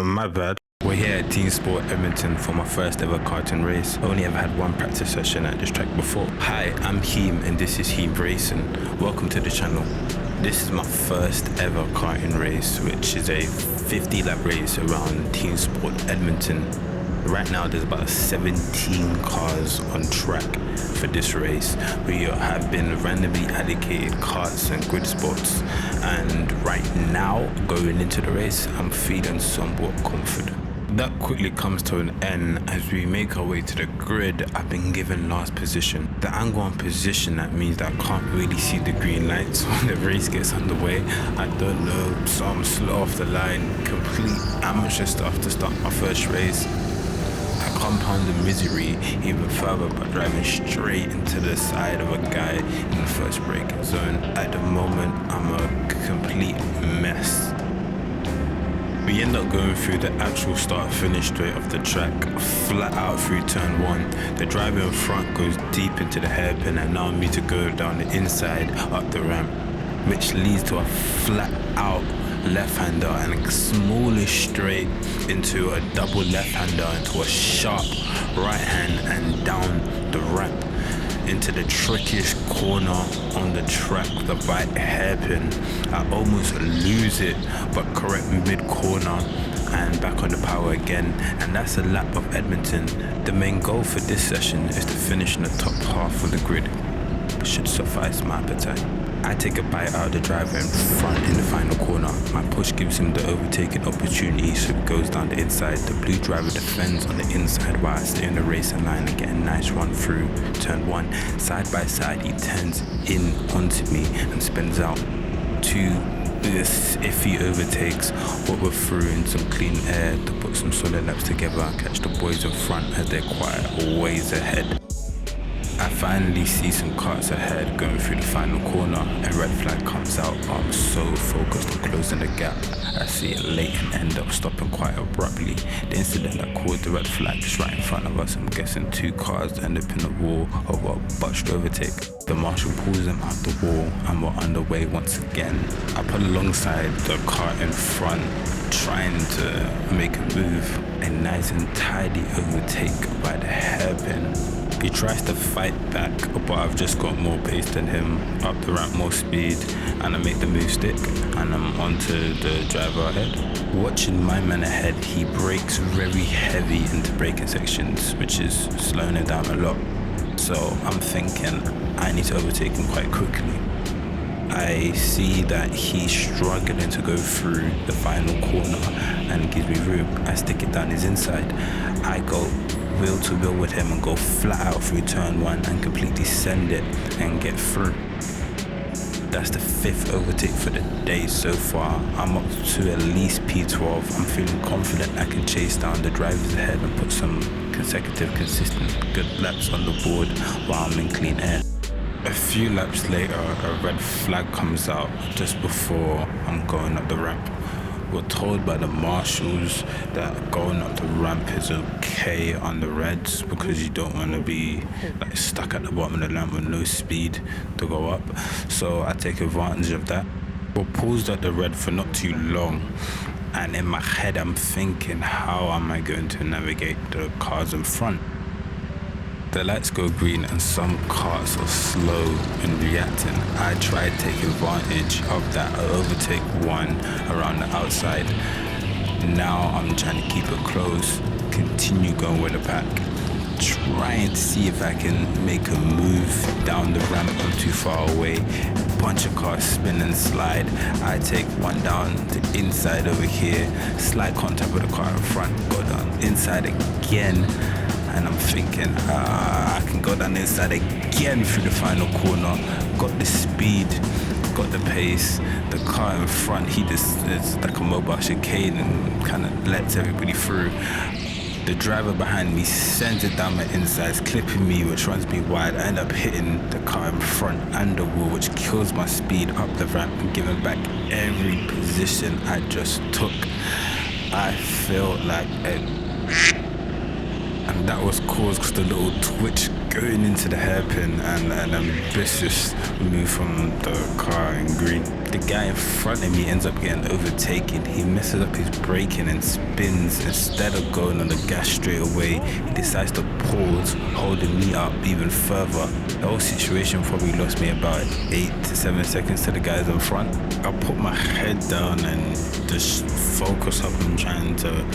My bad. We're here at Team Sport Edmonton for my first ever karting race. Only ever had one practice session at this track before. Hi, I'm Heem and this is Heem Racing. Welcome to the channel. This is my first ever karting race, which is a 50 lap race around Team Sport Edmonton. Right now there's about 17 cars on track for this race. We have been randomly allocated karts and grid spots, and right now going into the race I'm feeling somewhat confident. That quickly comes to an end as we make our way to the grid. I've been given last position. The angle on position, that means that I can't really see the green lights when the race gets underway. I don't know, so I'm slow off the line. Complete amateur stuff to start my first race. I compound the misery even further by driving straight into the side of a guy in the first braking zone. At the moment, I'm a complete mess. We end up going through the actual start-finish straight off the track, flat out through turn 1. The driver in front goes deep into the hairpin, allowing me to go down the inside up the ramp, which leads to a flat out left-hander and a smallish straight into a double left-hander into a sharp right-hand and down the ramp into the trickiest corner on the track, the right hairpin. I almost lose it, but correct mid-corner and back on the power again, and that's a lap of Edmonton. The main goal for this session is to finish in the top half of the grid. It should suffice my appetite. I take a bite out of the driver in front in the final corner. My push gives him the overtaking opportunity, so he goes down the inside. The blue driver defends on the inside while I stay in the racing line and get a nice run through turn 1. Side by side, he turns in onto me and spins out to this iffy overtakes, what we're through in some clean air to put some solid laps together and catch the boys in front as they're quite a ways ahead. I finally see some karts ahead going through the final corner. A red flag comes out, but I'm so focused on closing the gap. I see it late and end up stopping quite abruptly. The incident that caused the red flag just right in front of us, I'm guessing 2 cars end up in the wall over a botched overtake. The marshal pulls them out the wall and we're underway once again. I pull alongside the car in front, trying to make a move. A nice and tidy overtake by the hairpin. He tries to fight back, but I've just got more pace than him, up the ramp more speed, and I make the move stick, and I'm onto the driver ahead. Watching my man ahead, he brakes very heavy into braking sections, which is slowing it down a lot. So I'm thinking I need to overtake him quite quickly. I see that he's struggling to go through the final corner and gives me room. I stick it down his inside. I go wheel to wheel with him and go flat out through turn 1 and completely send it and get through. That's the 5th overtake for the day so far. I'm up to at least P12. I'm feeling confident I can chase down the drivers ahead and put some consecutive, consistent, good laps on the board while I'm in clean air. A few laps later, a red flag comes out just before I'm going up the ramp. We're told by the marshals that going up the ramp is okay on the reds because you don't want to be like stuck at the bottom of the ramp with no speed to go up. So I take advantage of that. We're paused at the red for not too long, and in my head I'm thinking, how am I going to navigate the cars in front? The lights go green and some cars are slow in reacting. I try to take advantage of that. I overtake one around the outside. Now I'm trying to keep it close, continue going with the pack, trying to see if I can make a move down the ramp. I'm too far away. A bunch of cars spin and slide. I take one down the inside over here, slight contact with the car in front, go down inside again. And I'm thinking, I can go down the inside again through the final corner. Got the speed, got the pace. The car in front, it's like a mobile chicane and kind of lets everybody through. The driver behind me sends it down my insides, clipping me, which runs me wide. I end up hitting the car in front and the wall, which kills my speed up the ramp and giving back every position I just took. I felt like and that was caused because the little twitch going into the hairpin and an ambitious move from the car in green. The guy in front of me ends up getting overtaken. He messes up his braking and spins. Instead of going on the gas straight away, he decides to pause, holding me up even further. The whole situation probably lost me about 8 to 7 seconds to the guys in front. I put my head down and just focus up on trying to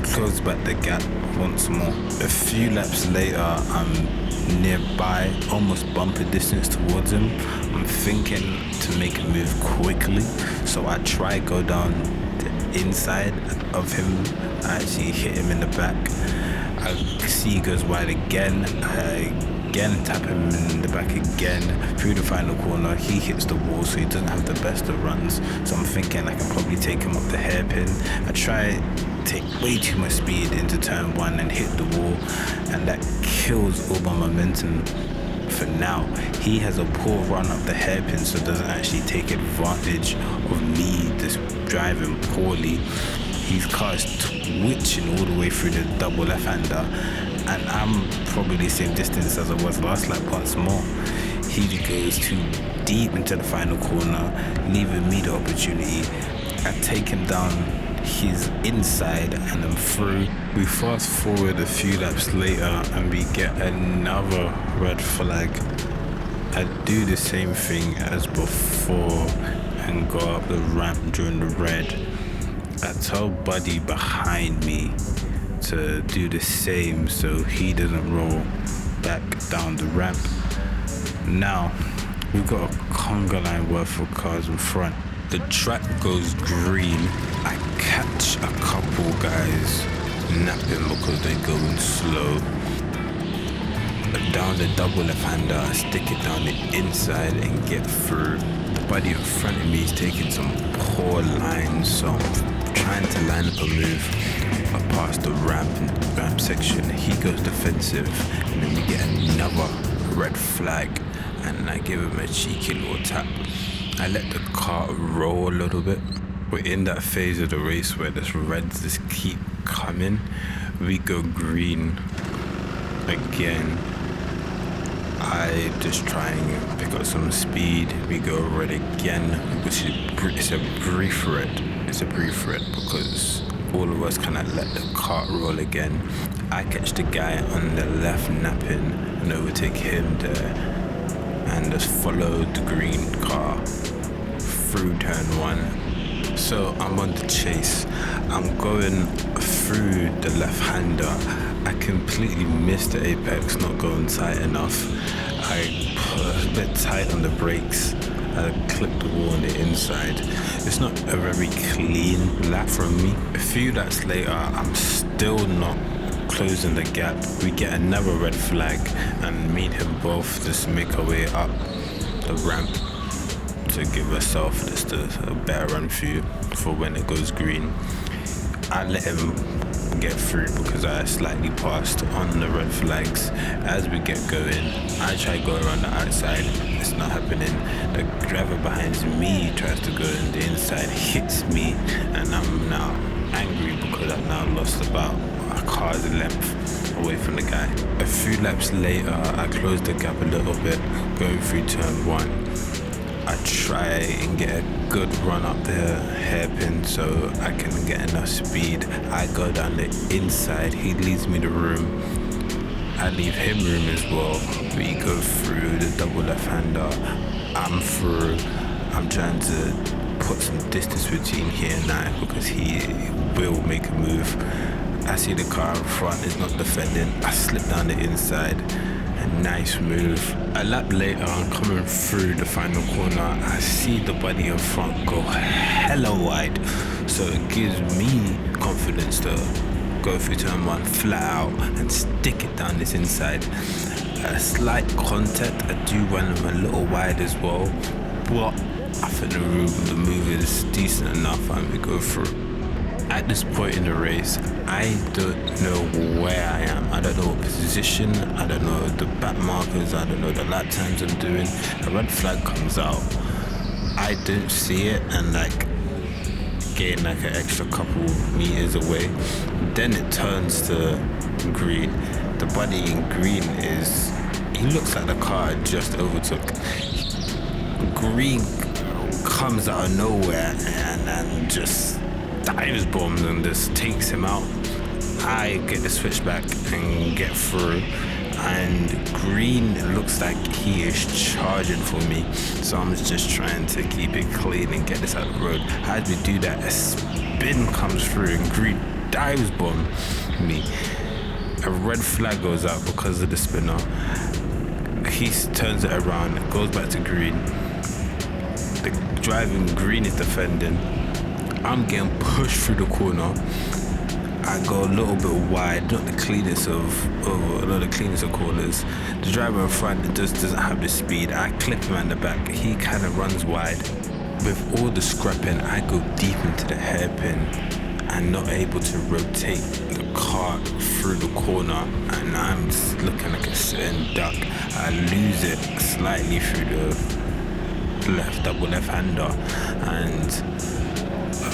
close back the gap once more. A few laps later, I'm nearby, almost bumper distance towards him. I'm thinking to make a move quickly, so I try go down the inside of him. I actually hit him in the back. I see he goes wide again. I again tap him in the back again. Through the final corner, he hits the wall, so he doesn't have the best of runs. So I'm thinking I can probably take him up the hairpin. I try take way too much speed into turn 1 and hit the wall, and that kills all my momentum for now. He has a poor run up the hairpin, so doesn't actually take advantage of me just driving poorly. His car is twitching all the way through the double left-hander, and I'm probably the same distance as I was last lap once more. He goes too deep into the final corner, leaving me the opportunity. I take him down his inside and I'm through. We fast forward a few laps later and we get another red flag. I do the same thing as before and go up the ramp during the red. I tell Buddy behind me to do the same so he doesn't roll back down the ramp. Now we've got a conga line worth of cars in front. The track goes green. I catch a couple guys napping because they're going slow. Down the double left-hander, I stick it down the inside and get through. The buddy in front of me is taking some poor lines, so I'm trying to line up a move past the ramp section. He goes defensive, and then we get another red flag, and I give him a cheeky little tap. I let the car roll a little bit. We're in that phase of the race where the reds just keep coming. We go green again. I just try and pick up some speed. We go red again, which is it's a brief red. It's a brief red because all of us kind of let the car roll again. I catch the guy on the left napping and overtake him there, and just follow the green car through turn 1. So I'm on the chase. I'm going through the left-hander. I completely missed the apex, not going tight enough. I put a bit tight on the brakes. I clipped the wall on the inside. It's not a very clean lap from me. A few laps later, I'm still not closing the gap. We get another red flag, and me and him both just make our way up the ramp to give ourselves just a better run through for when it goes green. I let him get through because I slightly passed on the red flags. As we get going, I try to go around the outside. It's not happening. The driver behind me tries to go in the inside, hits me, and I'm now angry because I've now lost about a car's length away from the guy. A few laps later, I close the gap a little bit, going through turn 1. I try and get a good run up the hairpin so I can get enough speed. I go down the inside, he leaves me the room. I leave him room as well. We go through the double left-hander. I'm through. I'm trying to put some distance between here and I because he will make a move. I see the car in front is not defending. I slip down the inside. A nice move. A lap later, I'm coming through the final corner. I see the buddy in front go hella wide, so it gives me confidence to go through turn 1 flat out and stick it down this inside. A slight contact, I do run them a little wide as well, but I think the move is decent enough and we go through. At this point in the race, I don't know where I am. I don't know what position, I don't know the back markers, I don't know the lap times I'm doing. A red flag comes out. I don't see it and gain like an extra couple meters away. Then it turns to green. The buddy in green he looks like the car just overtook. Green comes out of nowhere and just dives bombs and just takes him out. I get the switchback and get through, and green looks like he is charging for me, so I'm just trying to keep it clean and get this out of the road. As we do that, a spin comes through and green dives bomb me. A red flag goes out because of the spinner. He turns it around, goes back to green. The driving green is defending. I'm getting pushed through the corner. I go a little bit wide, not the cleanest of corners. The driver in front just doesn't have the speed. I clip him at the back. He kind of runs wide. With all the scrapping, I go deep into the hairpin and not able to rotate the car through the corner, and I'm just looking like a sitting duck. I lose it slightly through the double left-hander, and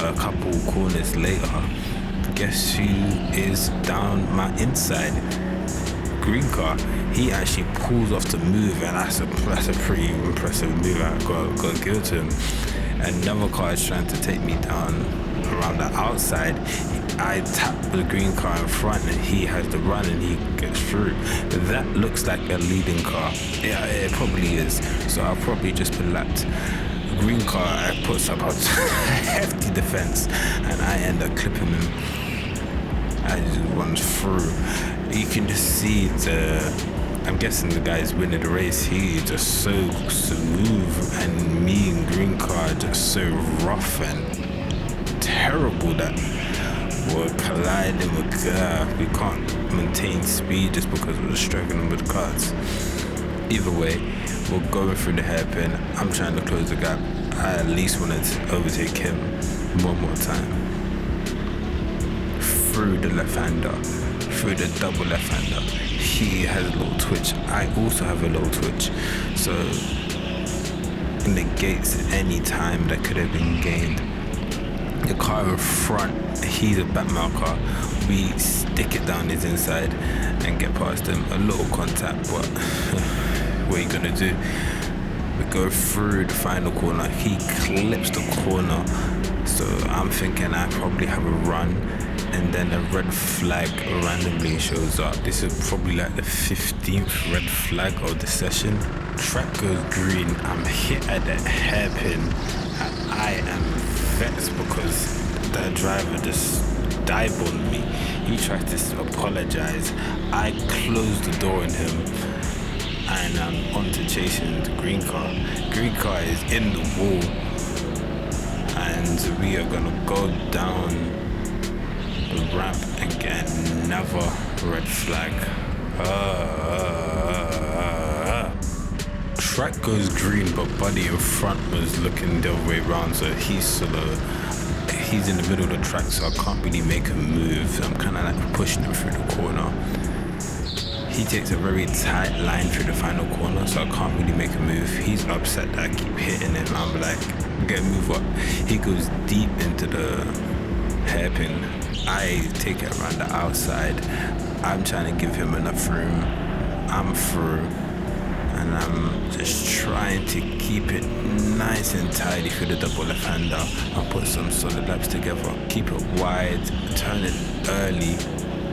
a couple corners later, guess who is down my inside? Green car. He actually pulls off to move, and that's a pretty impressive move. I got to give it to him. Another car is trying to take me down around the outside. I tap the green car in front, and he has the run and he gets through. That looks like a leading car. Yeah, it probably is. So I'll probably just be lapped. Green car puts up a hefty defense, and I end up clipping him. I just runs through. You can just see I'm guessing the guy's winning the race. He just so smooth, and me and green car just so rough and terrible that we're colliding with we can't maintain speed just because we're struggling with cars. Either way, we're going through the hairpin. I'm trying to close the gap. I at least wanted to overtake him one more time. Through the left-hander, through the double left-hander. He has a little twitch. I also have a little twitch. So it negates any time that could have been gained. The car in front, he's a back marker. We stick it down his inside and get past him. A little contact, but what are you gonna do? We go through the final corner. He clips the corner. So I'm thinking I probably have a run, and then a red flag randomly shows up. This is probably like the 15th red flag of the session. Track goes green. I'm hit at the hairpin, and I am vexed because the driver just dive on me. He tries to apologize. I close the door on him, and I'm on to chasing the green car. Green car is in the wall, and we are gonna go down the ramp and get another red flag. Track goes green, but buddy in front was looking the other way around, so he's in the middle of the track, so I can't really make a move. I'm kind of like pushing him through the corner. He takes a very tight line through the final corner, so I can't really make a move. He's upset that I keep hitting him. I'm like, get a move up. He goes deep into the hairpin. I take it around the outside. I'm trying to give him enough room. I'm through, and I'm just trying to keep it nice and tidy through the double left-hander. I'll put some solid laps together, keep it wide, turn it early,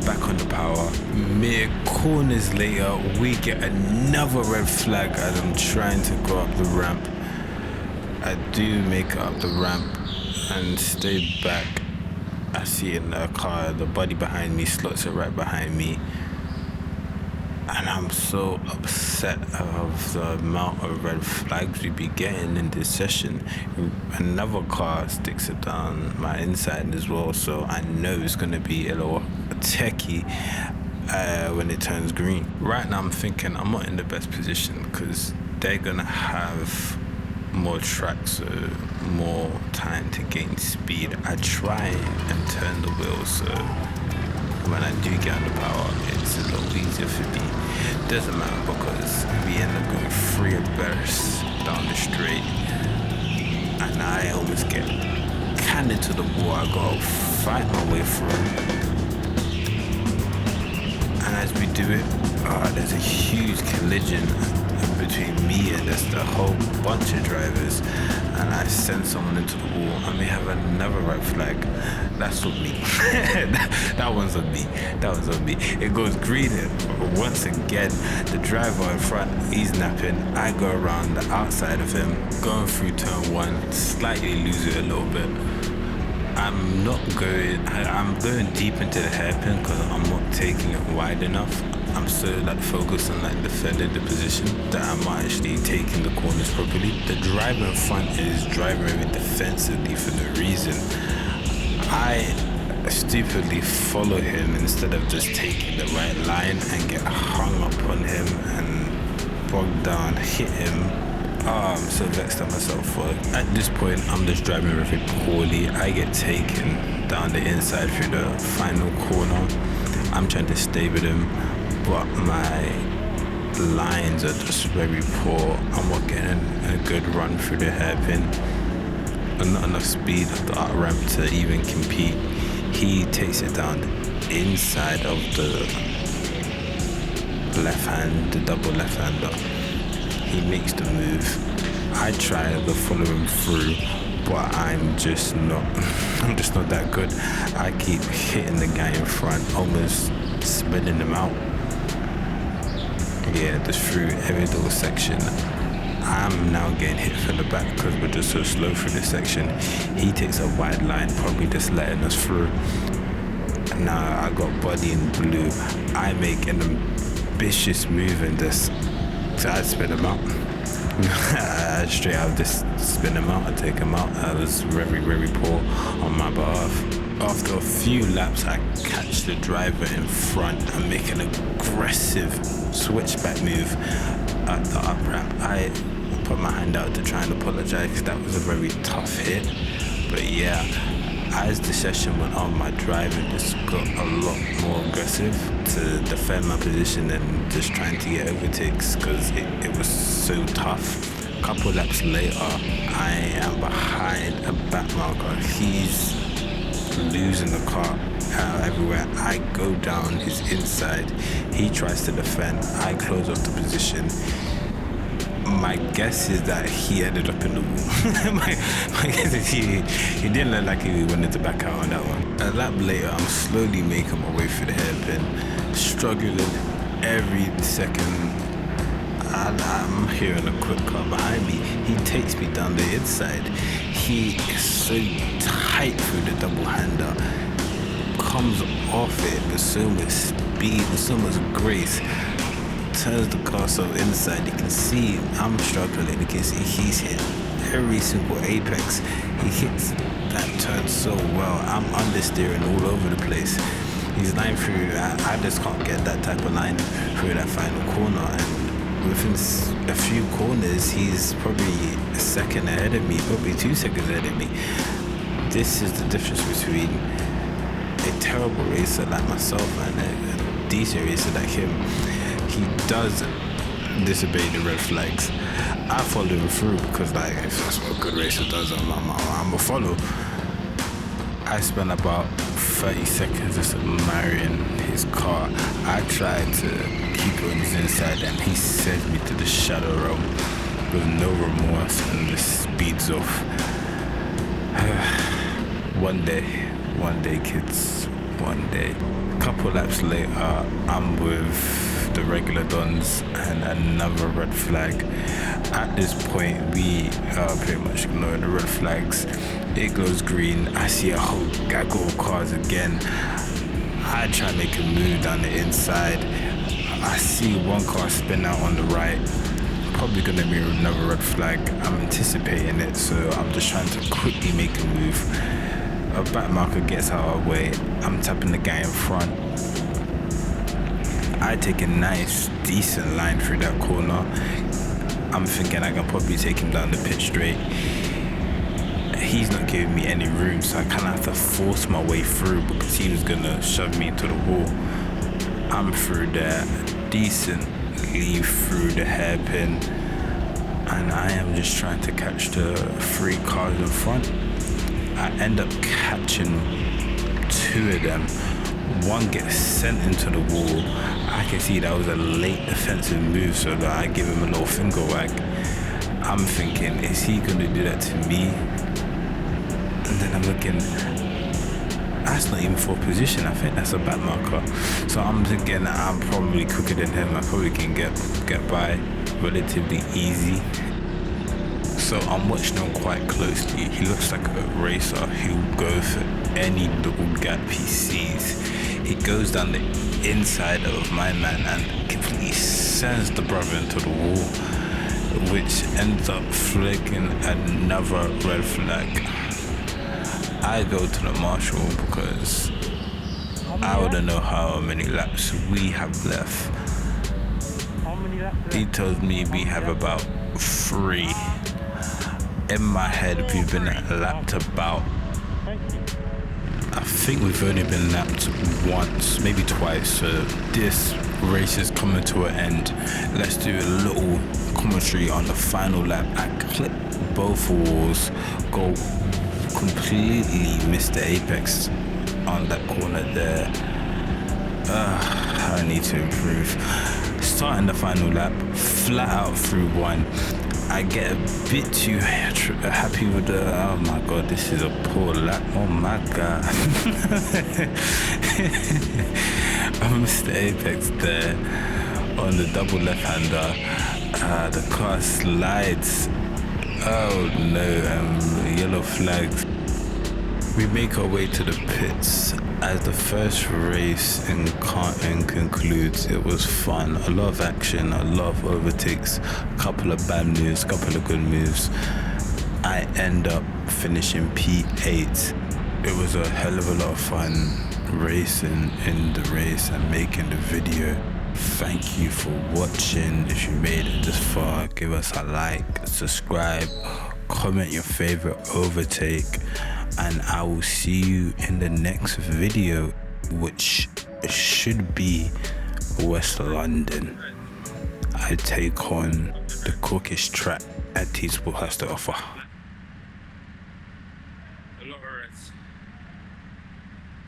back on the power. Mere corners later, we get another red flag as I'm trying to go up the ramp. I do make it up the ramp and stay back. I see in the car, the buddy behind me slots it right behind me. And I'm so upset of the amount of red flags we be getting in this session. Another car sticks it down my inside as well, so I know it's gonna be a little techie when it turns green. Right now I'm thinking I'm not in the best position because they're gonna have more tracks, so more time to gain speed. I try and turn the wheel, so when I do get on the power, it's a little easier for me. Doesn't matter because we end up going 3 bursts down the straight, and I almost get hand into the wall. I gotta fight my way through. And as we do it, there's a huge collision between me and just a whole bunch of drivers, and I send someone into the wall, and we have another red flag. That's on me. that one's on me. It goes green once again. The driver in front, he's napping. I go around the outside of him, going through turn one, slightly lose it a little bit. I'm going deep into the hairpin because I'm not taking it wide enough. I'm so focused on defending the position that I'm not actually taking the corners properly. The driver in front is driving very defensively for no reason. I stupidly follow him instead of just taking the right line and get hung up on him and bogged down, hit him. I'm so vexed at myself for it. At this point, I'm just driving very poorly. I get taken down the inside through the final corner. I'm trying to stay with him, but my lines are just very poor. I'm not getting a good run through the hairpin. And not enough speed of the art ramp to even compete. He takes it down the inside of the left hand, the double left hander. He makes the move. I try to follow him through, but I'm just not that good. I keep hitting the guy in front, almost spinning him out. Yeah, just through every little section. I'm now getting hit from the back because we're just so slow through this section. He takes a wide line, probably just letting us through. Now I got body in blue. I make an ambitious move and just I spin him out. Straight out, just spin him out. I take him out. I was very, very poor on my behalf. After a few laps, I catch the driver in front and make an aggressive switchback move at the up ramp. I put my hand out to try and apologize because that was a very tough hit. But yeah, as the session went on, my driving just got a lot more aggressive to defend my position and just trying to get overtakes because it was so tough. A couple laps later, I am behind a back marker. He's losing the car everywhere. I go down his inside. He tries to defend. I close off the position. My guess is that he ended up in the wall. my guess is he didn't look like he wanted to back out on that one. A lap later, I'm slowly making my way through the hairpin, struggling every second. I'm hearing a quick car behind me. He takes me down the inside. He is so tight through the double hander, comes off it with so much speed and so much grace. Turns the car so inside, you can see I'm struggling. You can see he's hit every single apex. He hits that turn so well. I'm understeering all over the place. He's line through. I just can't get that type of line through that final corner. And within a few corners, he's probably a second ahead of me, probably 2 seconds ahead of me. This is the difference between a terrible racer like myself and a decent racer like him. He does disobey the red flags. I follow him through because if that's what a good racer does, I'm a follow. I spent about 30 seconds just admiring his car. I tried to keep it on his inside and he sent me to the shadow realm with no remorse and just speeds off. One day kids, one day. A couple laps later, I'm with the regular dons and another red flag. At this point, we are pretty much ignoring the red flags. It goes green. I see a whole gaggle of cars again. I try to make a move down the inside. I see one car spin out on the right. Probably gonna be another red flag. I'm anticipating it, so I'm just trying to quickly make a move. A back marker gets out of our way. I'm tapping the guy in front. I take a nice, decent line through that corner. I'm thinking I can probably take him down the pit straight. He's not giving me any room, so I kind of have to force my way through because he was gonna shove me into the wall. I'm through there, decently through the hairpin, and I am just trying to catch the 3 cars in front. I end up catching 2 of them. One gets sent into the wall. I can see that was a late defensive move, so that I give him a little finger wag. I'm thinking, is he gonna do that to me? And then I'm looking, that's not even for position. I think that's a back marker. So I'm thinking I'm probably quicker than him. I probably can get by relatively easy. So I'm watching him quite closely. He looks like a racer who'll go for any little gap he sees. He goes down the inside of my man and completely sends the brother into the wall, which ends up flicking another red flag. I go to the marshal because I wouldn't know how many laps we have left. He tells me we have about 3. In my head, we've been lapped about, I think we've only been lapped once, maybe twice. So this race is coming to an end. Let's do a little commentary on the final lap. I clip both walls, go completely miss the apex on that corner there. I need to improve. Starting the final lap, flat out through 1. I get a bit too happy with the, oh my god, this is a poor lap, oh my god. I missed the apex there on the double left-hander. The car slides, oh no, yellow flags. We make our way to the pits. As the first race in Karting concludes, it was fun. A lot of action, a lot of overtakes, a couple of bad moves, a couple of good moves. I end up finishing P8. It was a hell of a lot of fun racing in the race and making the video. Thank you for watching. If you made it this far, give us a like, subscribe, comment your favorite overtake, and I will see you in the next video, which should be West London. I take on the quickest track that T-Sport has to offer.